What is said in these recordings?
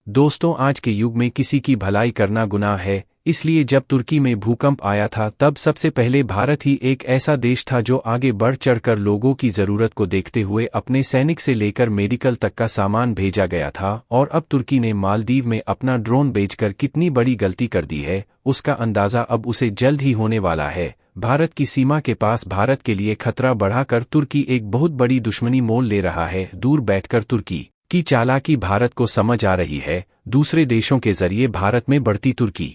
दोस्तों, आज के युग में किसी की भलाई करना गुनाह है, इसलिए जब तुर्की में भूकंप आया था तब सबसे पहले भारत ही एक ऐसा देश था जो आगे बढ़ चढ़कर लोगों की ज़रूरत को देखते हुए अपने सैनिक से लेकर मेडिकल तक का सामान भेजा गया था। और अब तुर्की ने मालदीव में अपना ड्रोन बेचकर कितनी बड़ी गलती कर दी है, उसका अंदाज़ा अब उसे जल्द ही होने वाला है। भारत की सीमा के पास भारत के लिए खतरा बढ़ाकर तुर्की एक बहुत बड़ी दुश्मनी मोल ले रहा है। दूर बैठकर तुर्की की चालाकी भारत को समझ आ रही है। दूसरे देशों के जरिए भारत में बढ़ती तुर्की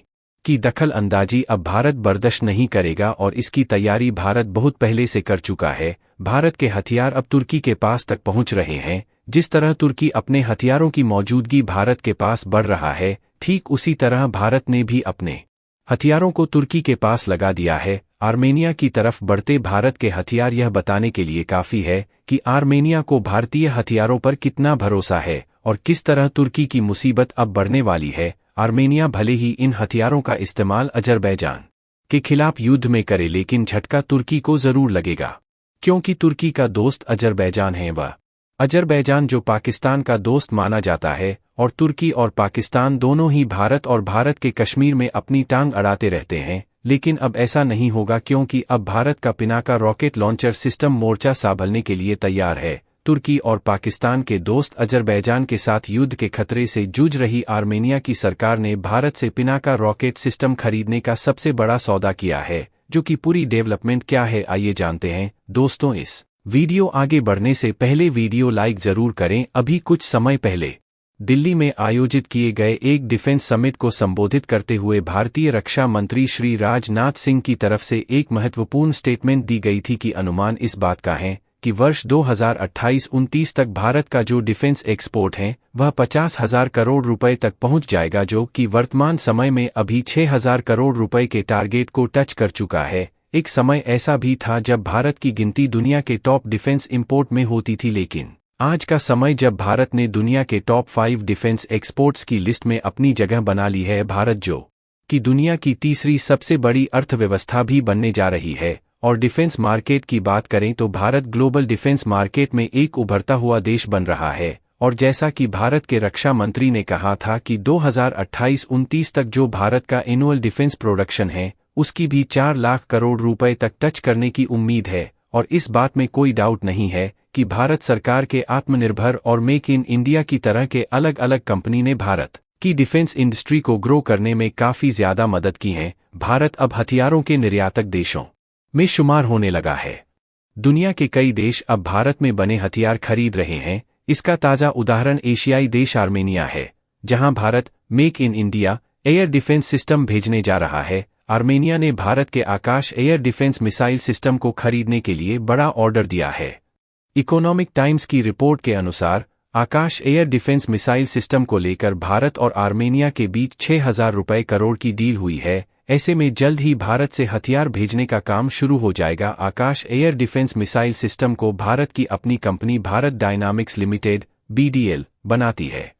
की दखल अंदाजी अब भारत बर्दाश्त नहीं करेगा और इसकी तैयारी भारत बहुत पहले से कर चुका है। भारत के हथियार अब तुर्की के पास तक पहुंच रहे हैं। जिस तरह तुर्की अपने हथियारों की मौजूदगी भारत के पास बढ़ रहा है, ठीक उसी तरह भारत ने भी अपने हथियारों को तुर्की के पास लगा दिया है। आर्मेनिया की तरफ बढ़ते भारत के हथियार यह बताने के लिए काफ़ी है कि आर्मेनिया को भारतीय हथियारों पर कितना भरोसा है और किस तरह तुर्की की मुसीबत अब बढ़ने वाली है। आर्मेनिया भले ही इन हथियारों का इस्तेमाल अजरबैजान के खिलाफ युद्ध में करे, लेकिन झटका तुर्की को जरूर लगेगा, क्योंकि तुर्की का दोस्त अजरबैजान है। वह अजरबैजान जो पाकिस्तान का दोस्त माना जाता है, और तुर्की और पाकिस्तान दोनों ही भारत और भारत के कश्मीर में अपनी टांग अड़ाते रहते हैं। लेकिन अब ऐसा नहीं होगा, क्योंकि अब भारत का पिनाका रॉकेट लॉन्चर सिस्टम मोर्चा संभालने के लिए तैयार है। तुर्की और पाकिस्तान के दोस्त अजरबैजान के साथ युद्ध के खतरे से जूझ रही आर्मेनिया की सरकार ने भारत से पिनाका रॉकेट सिस्टम खरीदने का सबसे बड़ा सौदा किया है। जो कि पूरी डेवलपमेंट क्या है, आइए जानते हैं। दोस्तों, इस वीडियो आगे बढ़ने से पहले वीडियो लाइक जरूर करें। अभी कुछ समय पहले दिल्ली में आयोजित किए गए एक डिफेंस समिट को संबोधित करते हुए भारतीय रक्षा मंत्री श्री राजनाथ सिंह की तरफ से एक महत्वपूर्ण स्टेटमेंट दी गई थी कि अनुमान इस बात का है कि वर्ष 2028-29 तक भारत का जो डिफेंस एक्सपोर्ट है वह 50,000 करोड़ रुपए तक पहुंच जाएगा, जो कि वर्तमान समय में अभी 6,000 करोड़ रुपए के टारगेट को टच कर चुका है। एक समय ऐसा भी था जब भारत की गिनती दुनिया के टॉप डिफेंस इंपोर्ट में होती थी, लेकिन आज का समय जब भारत ने दुनिया के टॉप 5 डिफेंस एक्सपोर्ट्स की लिस्ट में अपनी जगह बना ली है। भारत जो कि दुनिया की तीसरी सबसे बड़ी अर्थव्यवस्था भी बनने जा रही है। और डिफेंस मार्केट की बात करें तो भारत ग्लोबल डिफेंस मार्केट में एक उभरता हुआ देश बन रहा है। और जैसा कि भारत के रक्षा मंत्री ने कहा था कि 2028-29 तक जो भारत का एनुअल डिफेंस प्रोडक्शन है उसकी भी 4 लाख करोड़ रुपए तक टच करने की उम्मीद है। और इस बात में कोई डाउट नहीं है कि भारत सरकार के आत्मनिर्भर और मेक इन इंडिया की तरह के अलग अलग कंपनी ने भारत की डिफेंस इंडस्ट्री को ग्रो करने में काफ़ी ज़्यादा मदद की है। भारत अब हथियारों के निर्यातक देशों में शुमार होने लगा है। दुनिया के कई देश अब भारत में बने हथियार खरीद रहे हैं। इसका ताज़ा उदाहरण एशियाई देश आर्मेनिया है, जहां Bharat make in India air defence system भेजने जा रहा है। आर्मेनिया ने भारत के आकाश एयर डिफेंस मिसाइल सिस्टम को खरीदने के लिए बड़ा ऑर्डर दिया है। इकोनॉमिक टाइम्स की रिपोर्ट के अनुसार आकाश एयर डिफेंस मिसाइल सिस्टम को लेकर भारत और आर्मेनिया के बीच 6,000 रुपए करोड़ की डील हुई है। ऐसे में जल्द ही भारत से हथियार भेजने का काम शुरू हो जाएगा। आकाश एयर डिफेंस मिसाइल सिस्टम को भारत की अपनी company Bharat dynamics limited (BDL) बनाती है।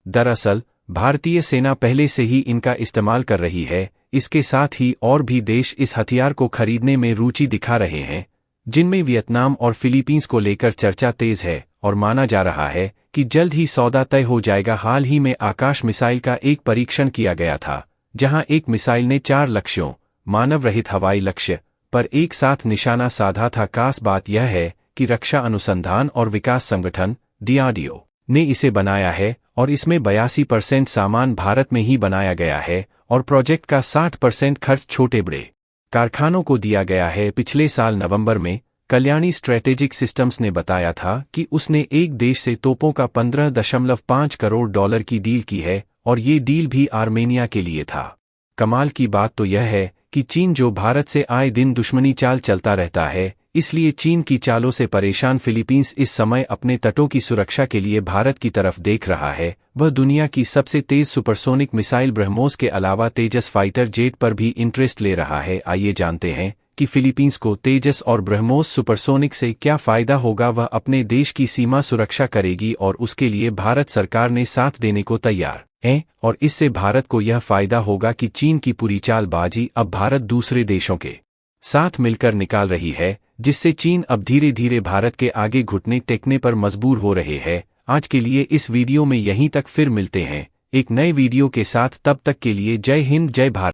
दरअसल भारतीय सेना पहले से ही इनका इस्तेमाल कर रही है। इसके साथ ही और भी देश इस हथियार को खरीदने में रुचि दिखा रहे हैं, जिनमें वियतनाम और फिलीपींस को लेकर चर्चा तेज है और माना जा रहा है कि जल्द ही सौदा तय हो जाएगा। हाल ही में आकाश मिसाइल का एक परीक्षण किया गया था, जहां एक मिसाइल ने 4 लक्ष्यों, मानव रहित हवाई लक्ष्य, पर एक साथ निशाना साधा था। खास बात यह है कि रक्षा अनुसंधान और विकास संगठन DRDO ने इसे बनाया है और इसमें 82% सामान भारत में ही बनाया गया है और प्रोजेक्ट का 60% खर्च छोटे बड़े कारखानों को दिया गया है। पिछले साल नवंबर में कल्याणी स्ट्रेटेजिक सिस्टम्स ने बताया था कि उसने एक देश से तोपों का 15.5 करोड़ डॉलर की डील की है और ये डील भी आर्मेनिया के लिए था। कमाल की बात तो यह है कि चीन जो भारत से आए दिन दुश्मनी चाल चलता रहता है, इसलिए चीन की चालों से परेशान फिलीपींस इस समय अपने तटों की सुरक्षा के लिए भारत की तरफ देख रहा है। वह दुनिया की सबसे तेज सुपरसोनिक मिसाइल ब्रह्मोस के अलावा तेजस फाइटर जेट पर भी इंटरेस्ट ले रहा है। आइए जानते हैं कि फिलीपींस को तेजस और ब्रह्मोस सुपरसोनिक से क्या फ़ायदा होगा। वह अपने देश की सीमा सुरक्षा करेगी और उसके लिए भारत सरकार ने साथ देने को तैयार है। और इससे भारत को यह फ़ायदा होगा कि चीन की पूरी चालबाजी अब भारत दूसरे देशों के साथ मिलकर निकाल रही है, जिससे चीन अब धीरे धीरे भारत के आगे घुटने टेकने पर मजबूर हो रहे हैं। आज के लिए इस वीडियो में यहीं तक, फिर मिलते हैं एक नए वीडियो के साथ। तब तक के लिए जय हिंद जय भारत।